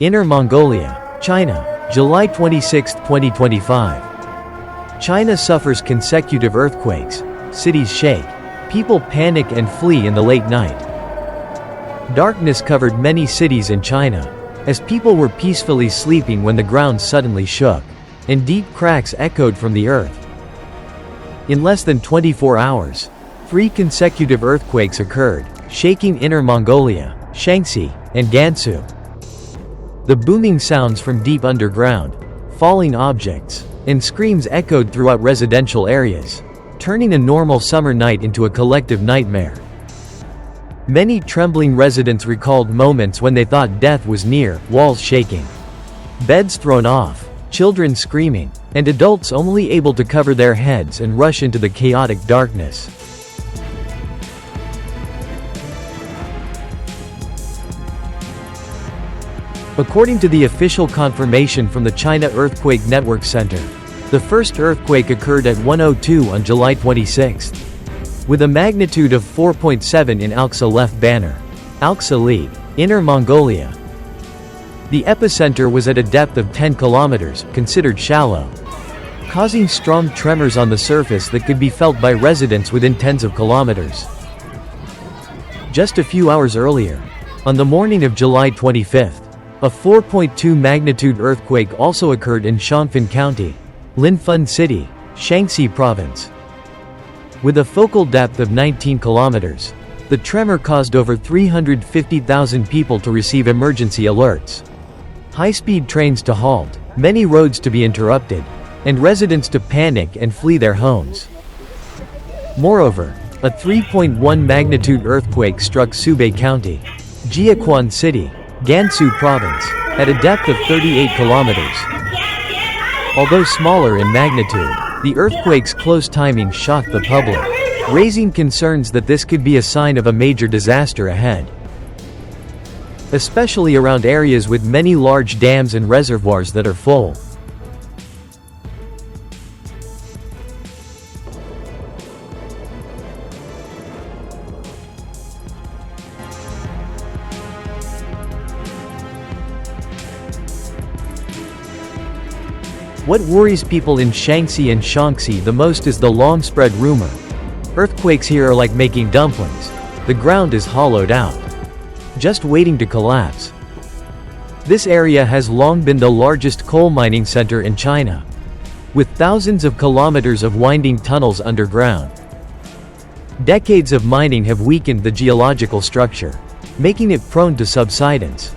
Inner Mongolia, China, July 26, 2025. China suffers consecutive earthquakes. Cities shake. People panic and flee in the late night. Darkness covered many cities in China, as people were peacefully sleeping when the ground suddenly shook, and deep cracks echoed from the earth. In less than 24 hours, 3 consecutive earthquakes occurred, shaking Inner Mongolia, Shaanxi, and Gansu. The booming sounds from deep underground, falling objects, and screams echoed throughout residential areas, turning a normal summer night into a collective nightmare. Many trembling residents recalled moments when they thought death was near, walls shaking, beds thrown off, children screaming, and adults only able to cover their heads and rush into the chaotic darkness. According to the official confirmation from the China Earthquake Network Center, the first earthquake occurred at 1:02 on July 26, with a magnitude of 4.7 in Alxa Left Banner, Alxa League, Inner Mongolia. The epicenter was at a depth of 10 kilometers, considered shallow, causing strong tremors on the surface that could be felt by residents within tens of kilometers. Just a few hours earlier, on the morning of July 25, a 4.2 magnitude earthquake also occurred in Shanfen County, Linfen City, Shaanxi Province. With a focal depth of 19 kilometers, the tremor caused over 350,000 people to receive emergency alerts, high-speed trains to halt, many roads to be interrupted, and residents to panic and flee their homes. Moreover, a 3.1 magnitude earthquake struck Subei County, Jiuquan City, Gansu Province, at a depth of 38 kilometers. Although smaller in magnitude, the earthquake's close timing shocked the public, raising concerns that this could be a sign of a major disaster ahead, especially around areas with many large dams and reservoirs that are full. What worries people in Shaanxi and Shaanxi the most is the long-spread rumor: earthquakes here are like making dumplings. The ground is hollowed out, just waiting to collapse. This area has long been the largest coal mining center in China, with thousands of kilometers of winding tunnels underground. Decades of mining have weakened the geological structure, making it prone to subsidence.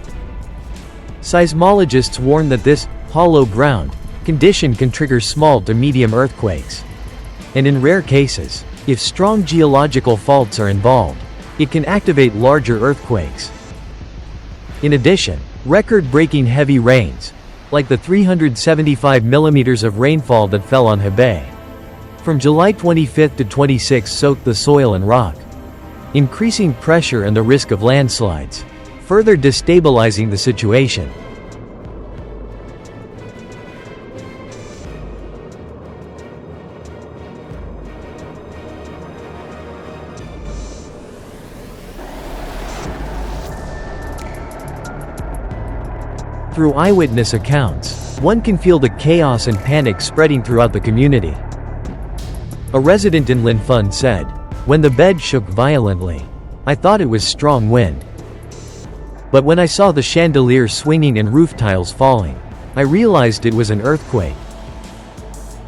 Seismologists warn that this hollow ground condition can trigger small to medium earthquakes. And in rare cases, if strong geological faults are involved, it can activate larger earthquakes. In addition, record-breaking heavy rains, like the 375 millimeters of rainfall that fell on Hebei from July 25 to 26, soaked the soil and rock, increasing pressure and the risk of landslides, further destabilizing the situation. Through eyewitness accounts, one can feel the chaos and panic spreading throughout the community. A resident in Linfen said, "When the bed shook violently, I thought it was strong wind. But when I saw the chandelier swinging and roof tiles falling, I realized it was an earthquake.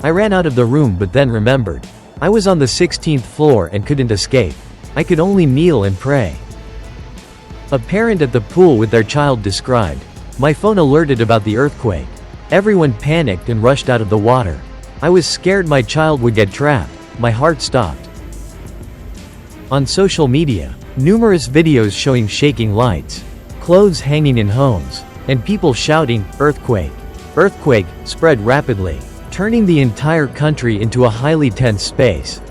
I ran out of the room but then remembered, I was on the 16th floor and couldn't escape. I could only kneel and pray." A parent at the pool with their child described, "My phone alerted about the earthquake. Everyone panicked and rushed out of the water. I was scared my child would get trapped. My heart stopped." On social media, numerous videos showing shaking lights, clothes hanging in homes, and people shouting, "Earthquake! Earthquake!" spread rapidly, turning the entire country into a highly tense space.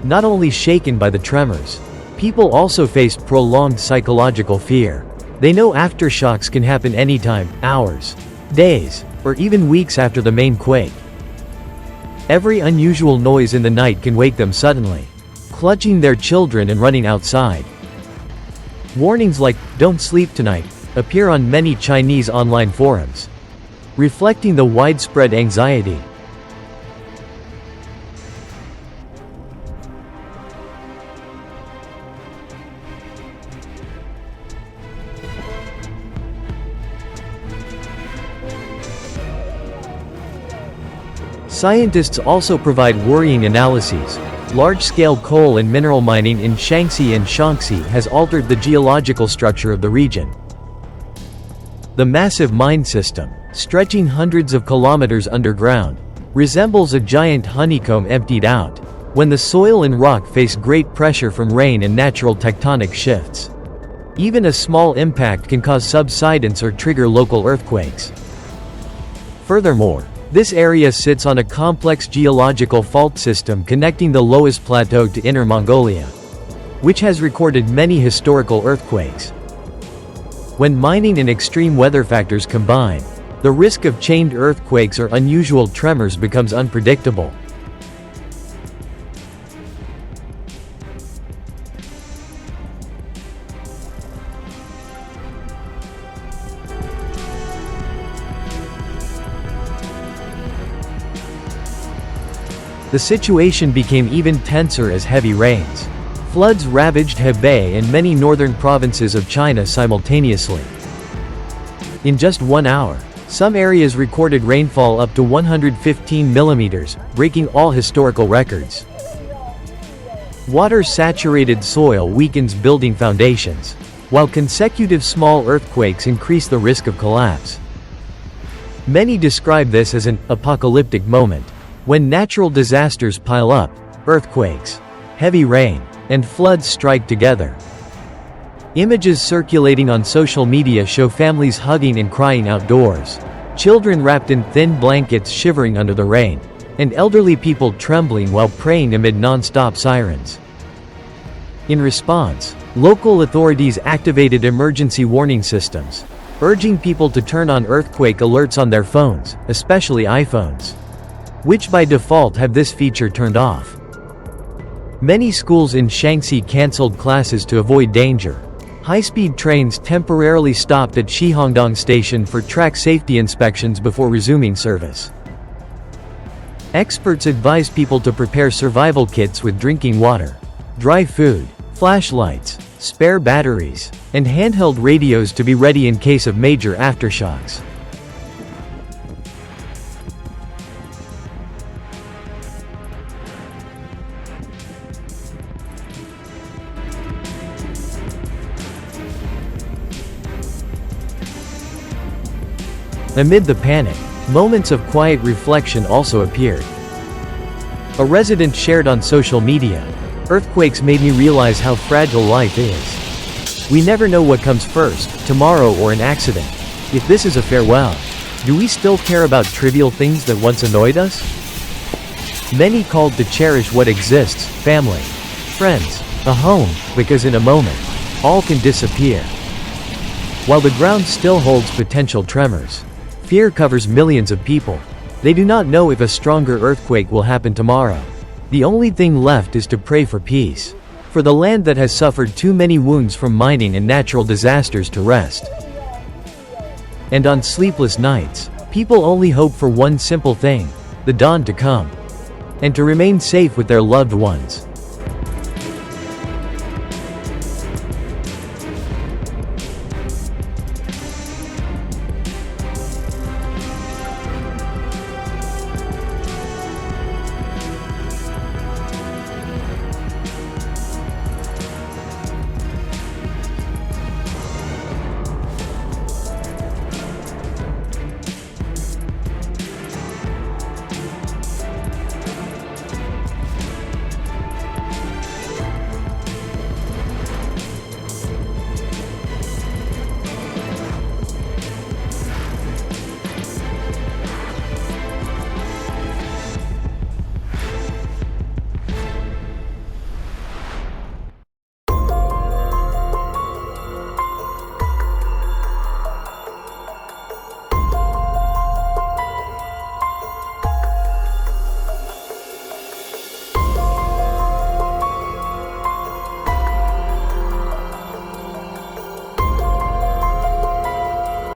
Not only shaken by the tremors, people also faced prolonged psychological fear. They know aftershocks can happen anytime, hours, days, or even weeks after the main quake. Every unusual noise in the night can wake them suddenly, clutching their children and running outside. Warnings like, "Don't sleep tonight," appear on many Chinese online forums, reflecting the widespread anxiety. Scientists also provide worrying analyses. Large-scale coal and mineral mining in Shaanxi and Shaanxi has altered the geological structure of the region. The massive mine system, stretching hundreds of kilometers underground, resembles a giant honeycomb emptied out, when the soil and rock face great pressure from rain and natural tectonic shifts. Even a small impact can cause subsidence or trigger local earthquakes. Furthermore, this area sits on a complex geological fault system connecting the Loess Plateau to Inner Mongolia, which has recorded many historical earthquakes. When mining and extreme weather factors combine, the risk of chained earthquakes or unusual tremors becomes unpredictable. The situation became even tenser as heavy rains. Floods ravaged Hebei and many northern provinces of China simultaneously. In just 1 hour, some areas recorded rainfall up to 115 millimeters, breaking all historical records. Water-saturated soil weakens building foundations, while consecutive small earthquakes increase the risk of collapse. Many describe this as an apocalyptic moment, when natural disasters pile up, earthquakes, heavy rain, and floods strike together. Images circulating on social media show families hugging and crying outdoors, children wrapped in thin blankets shivering under the rain, and elderly people trembling while praying amid non-stop sirens. In response, local authorities activated emergency warning systems, urging people to turn on earthquake alerts on their phones, especially iPhones, which by default have this feature turned off. Many schools in Shaanxi cancelled classes to avoid danger. High-speed trains temporarily stopped at Shihongdong Station for track safety inspections before resuming service. Experts advise people to prepare survival kits with drinking water, dry food, flashlights, spare batteries, and handheld radios to be ready in case of major aftershocks. Amid the panic, moments of quiet reflection also appeared. A resident shared on social media, "Earthquakes made me realize how fragile life is. We never know what comes first, tomorrow or an accident. If this is a farewell, do we still care about trivial things that once annoyed us?" Many called to cherish what exists, family, friends, a home, because in a moment, all can disappear. While the ground still holds potential tremors, fear covers millions of people. They do not know if a stronger earthquake will happen tomorrow. The only thing left is to pray for peace, for the land that has suffered too many wounds from mining and natural disasters to rest. And on sleepless nights, people only hope for one simple thing: the dawn to come, and to remain safe with their loved ones.